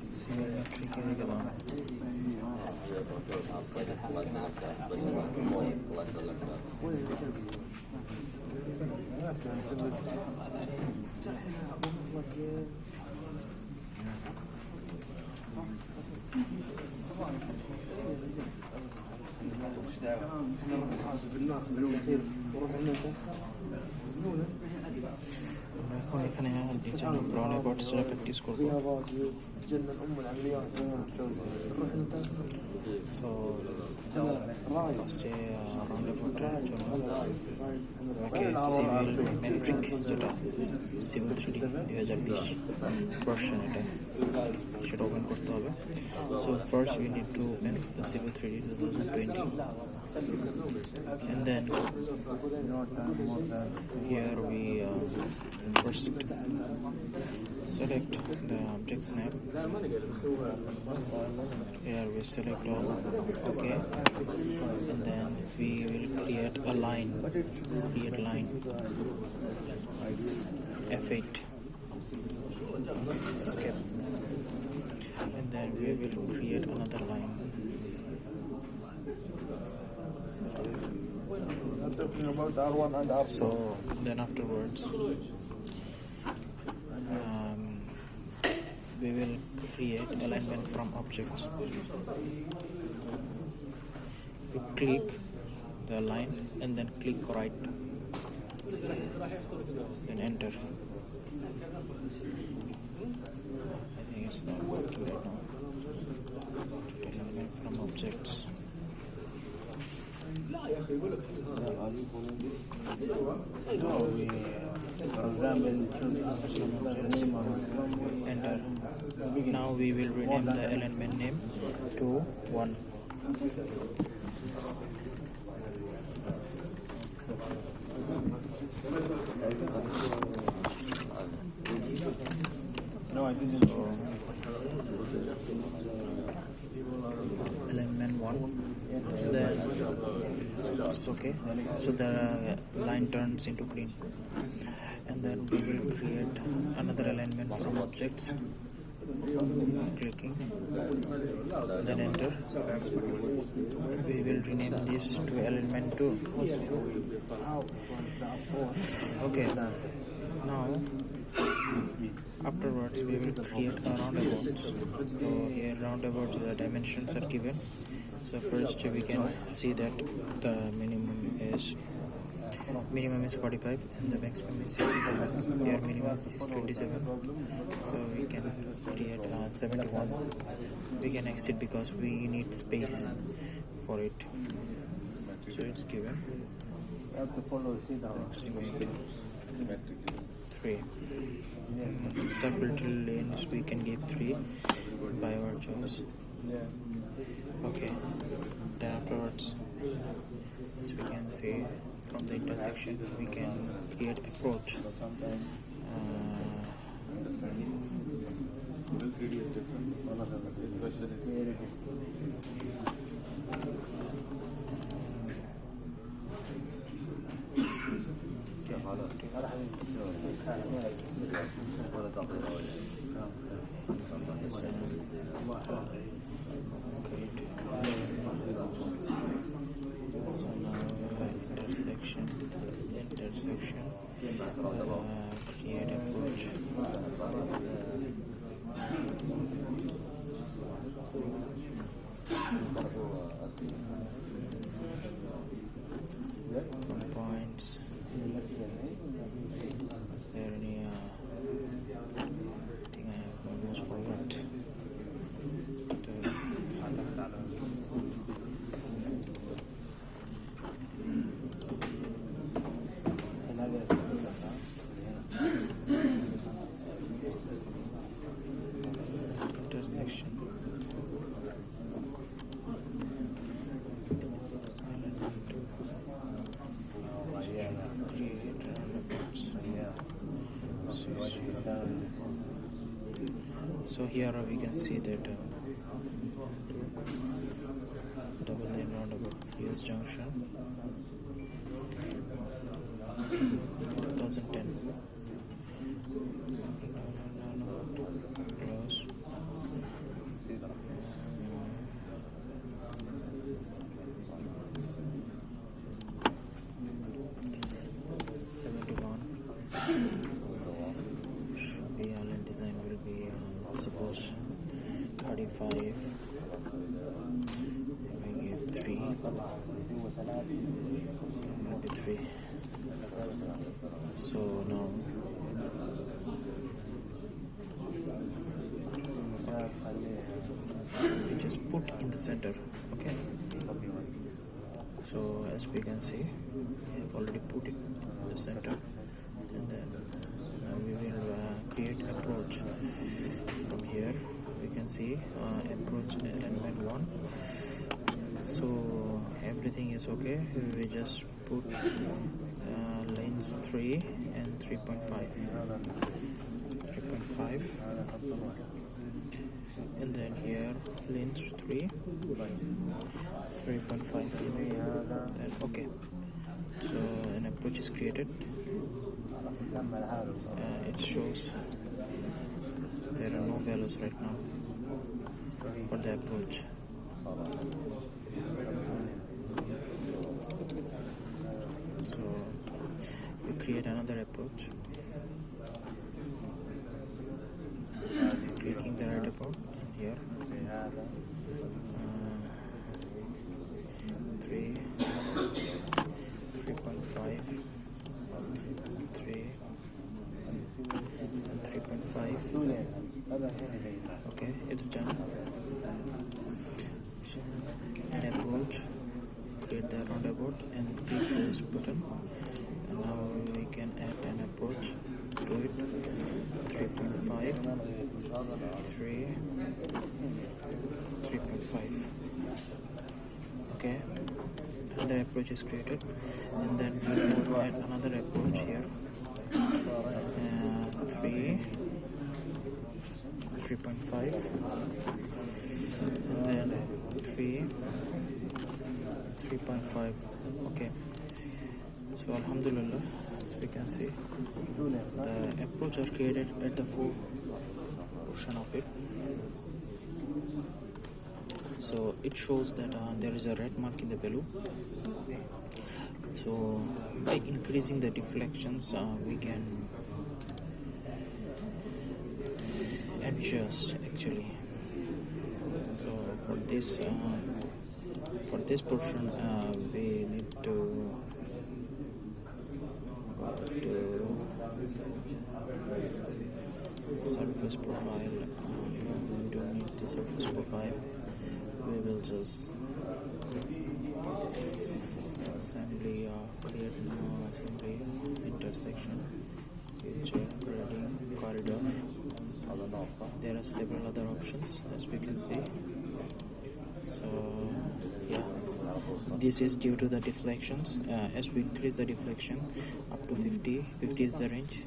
symmetry के लिए गया এখন এখানে নিচে রাউন্ডাবাউটস প্র্যাকটিস করব সো ফার্স্টে রাউন্ডাবাউটের জন্য আমাকে সিভিল মেট্রিক যেটা সিভিল 3D 2020 ভার্সন এটা সেটা ওপেন করতে হবে so first we need to open the civil 3D 2020 and then here we first select the object's name. Here we select all, okay, and then we will create a line, F8, escape, and then we will create another line. So then afterwards we will create alignment from objects. We click the line and then click right, then enter. I think it's not working right now. Alignment from objects. Enter. Now we will rename the alignment name to 1. No, I didn't. So, alignment 1. Then it's okay. So the line turns into green. And then we will create another alignment from objects. Clicking, then enter. We will rename this to alignment 2. Okay, now afterwards we will create a roundabouts. So here roundabouts, the dimensions are given. So first we can see that the minimum is 45 and the maximum is 67. Here minimum is 27. So we can create 71. We can exit because we need space for it. So it's given. You have to follow maximum 3. Circle till lanes we can give 3 by our choice. Okay. Then afterwards, as we can see from the intersection, we can create approach. Civil 3D is different. One of them is so now intersection create approach. Points. Is there any I think I have almost forgot. Intersection. Create roundabouts. So here we can see that double lane roundabout US Junction 2010 close suppose 35, we give 3, maybe 3. So now we just put in the center. Okay, so as we can see, we have already put it in the center, and then we will create approach. From here we can see approach element 1. So everything is okay. We just put lanes 3 and 3.5, and then here lanes 3, 3.5. Then okay, so an approach is created. It shows there are no values right now for the approach. So we create another approach, clicking the right about, and here 3, 3.5, 3 and 3.5. Okay, it's done. So an approach, create the roundabout and click this button, and now we can add an approach to it. 3.5, 3, 3.5. Okay, another approach is created, and then we will add another approach here. 3, 3.5, and then 3, 3.5. Okay, so alhamdulillah, as we can see, the approach are created at the full portion of it. So it shows that there is a red mark in the value. So by increasing the deflections, we can adjust actually. So for this portion, we need to go to surface profile. We don't need the surface profile. We will just assembly, create new assembly intersection, future grading corridor. There are several other options, as we can see. So yeah, this is due to the deflections. As we increase the deflection up to 50 is the range.